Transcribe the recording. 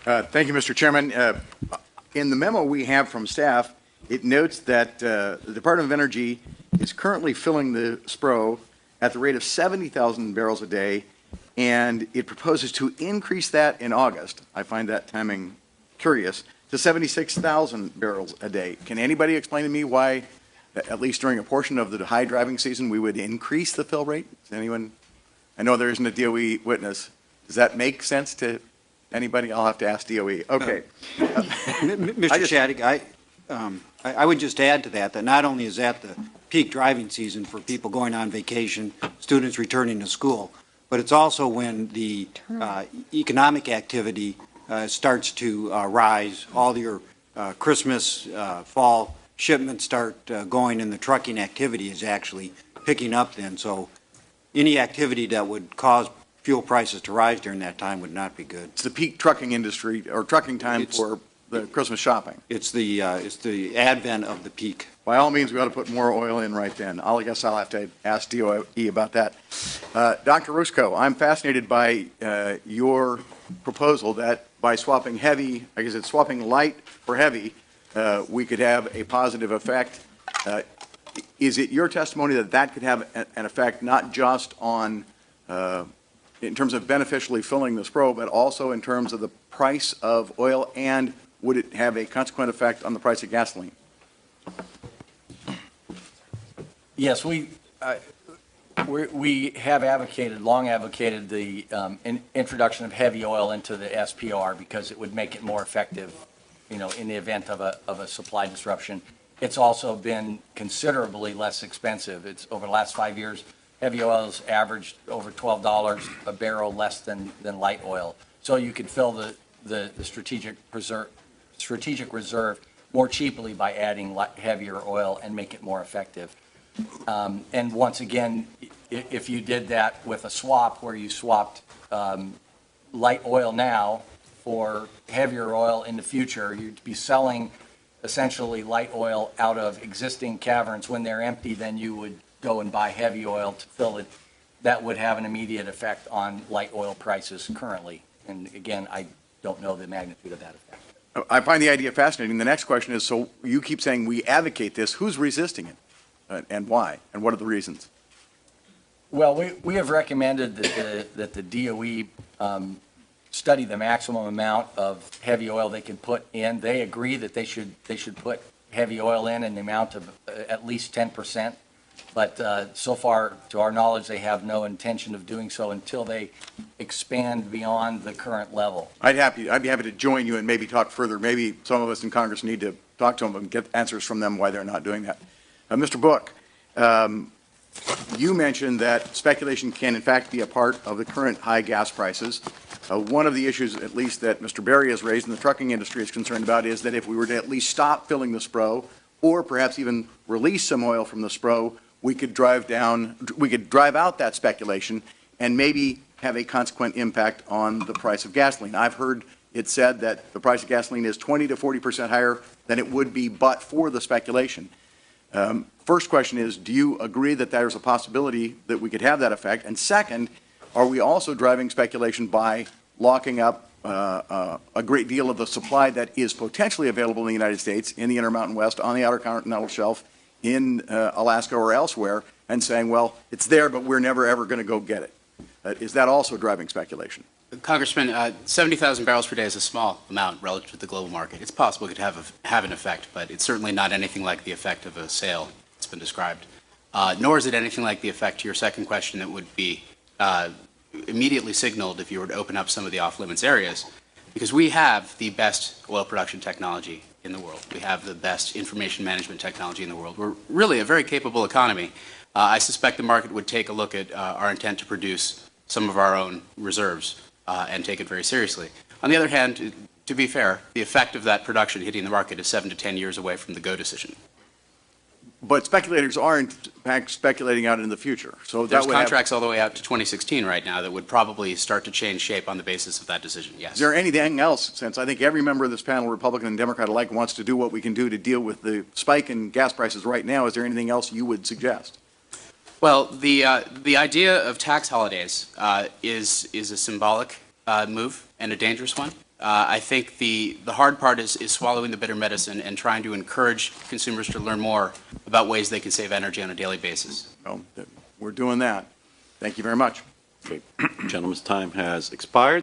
Thank you, Mr. Chairman. In the memo we have from staff, it notes that the Department of Energy is currently filling the SPRO at the rate of 70,000 barrels a day, and it proposes to increase that in August. I find that timing curious, to 76,000 barrels a day. Can anybody explain to me why, at least during a portion of the high driving season, we would increase the fill rate? Does anyone? I know there isn't a DOE witness. Does that make sense to anybody? I'll have to ask DOE. Okay. Mr. Shadegg, I would just add to that not only is that the peak driving season for people going on vacation, students returning to school, but it's also when the economic activity starts to rise. All your Christmas, fall shipments start going, and the trucking activity is actually picking up then. So any activity that would cause fuel prices to rise during that time would not be good. It's the peak trucking industry, or trucking time for the Christmas shopping. It's the advent of the peak. By all means, we ought to put more oil in right then. I guess I'll have to ask DOE about that. Dr. Rusko, I'm fascinated by your proposal that by swapping heavy, I guess it's swapping light for heavy, we could have a positive effect. Is it your testimony that that could have an effect not just on, in terms of beneficially filling the SPRO, but also in terms of the price of oil, and would it have a consequent effect on the price of gasoline? Yes, we have long advocated the introduction of heavy oil into the SPR because it would make it more effective, in the event of a supply disruption. It's also been considerably less expensive. It's over the last 5 years, heavy oil's averaged over $12 a barrel less than light oil. So you could fill the strategic reserve more cheaply by adding heavier oil and make it more effective. And once again, if you did that with a swap where you swapped light oil now for heavier oil in the future, you'd be selling essentially light oil out of existing caverns. When they're empty, then you would go and buy heavy oil to fill it. That would have an immediate effect on light oil prices currently. And again, I don't know the magnitude of that effect. I find the idea fascinating. The next question is, so you keep saying we advocate this. Who's resisting it? And why? And what are the reasons? Well, we have recommended that the DOE study the maximum amount of heavy oil they can put in. They agree that they should put heavy oil in the amount of at least 10%. But so far, to our knowledge, they have no intention of doing so until they expand beyond the current level. I'd be happy to join you and maybe talk further. Maybe some of us in Congress need to talk to them and get answers from them why they're not doing that. Mr. Book, you mentioned that speculation can, in fact, be a part of the current high gas prices. One of the issues, at least, that Mr. Berry has raised and the trucking industry is concerned about is that if we were to at least stop filling the SPRO, or perhaps even release some oil from the SPRO, we could drive out that speculation and maybe have a consequent impact on the price of gasoline. I've heard it said that the price of gasoline is 20 to 40% higher than it would be but for the speculation. First question is, do you agree that there's a possibility that we could have that effect? And second, are we also driving speculation by locking up a great deal of the supply that is potentially available in the United States, in the Intermountain West, on the Outer Continental Shelf, in Alaska or elsewhere, and saying, well, it's there, but we're never, ever going to go get it? Is that also driving speculation? Congressman, 70,000 barrels per day is a small amount relative to the global market. It's possible it could have an effect, but it's certainly not anything like the effect of a sale that's been described. Nor is it anything like the effect to your second question that would be immediately signaled if you were to open up some of the off-limits areas, because we have the best oil production technology in the world. We have the best information management technology in the world. We're really a very capable economy. I suspect the market would take a look at our intent to produce some of our own reserves and take it very seriously. On the other hand, to be fair, the effect of that production hitting the market is 7 to 10 years away from the go decision. But speculators are, in fact, speculating out in the future. So there's contracts all the way out to 2016 right now that would probably start to change shape on the basis of that decision, yes. Is there anything else, since I think every member of this panel, Republican and Democrat alike, wants to do what we can do to deal with the spike in gas prices right now, is there anything else you would suggest? Well, the idea of tax holidays is a symbolic move and a dangerous one. I think the hard part is swallowing the bitter medicine and trying to encourage consumers to learn more about ways they can save energy on a daily basis. Well, we're doing that. Thank you very much. Okay. Gentleman's time has expired.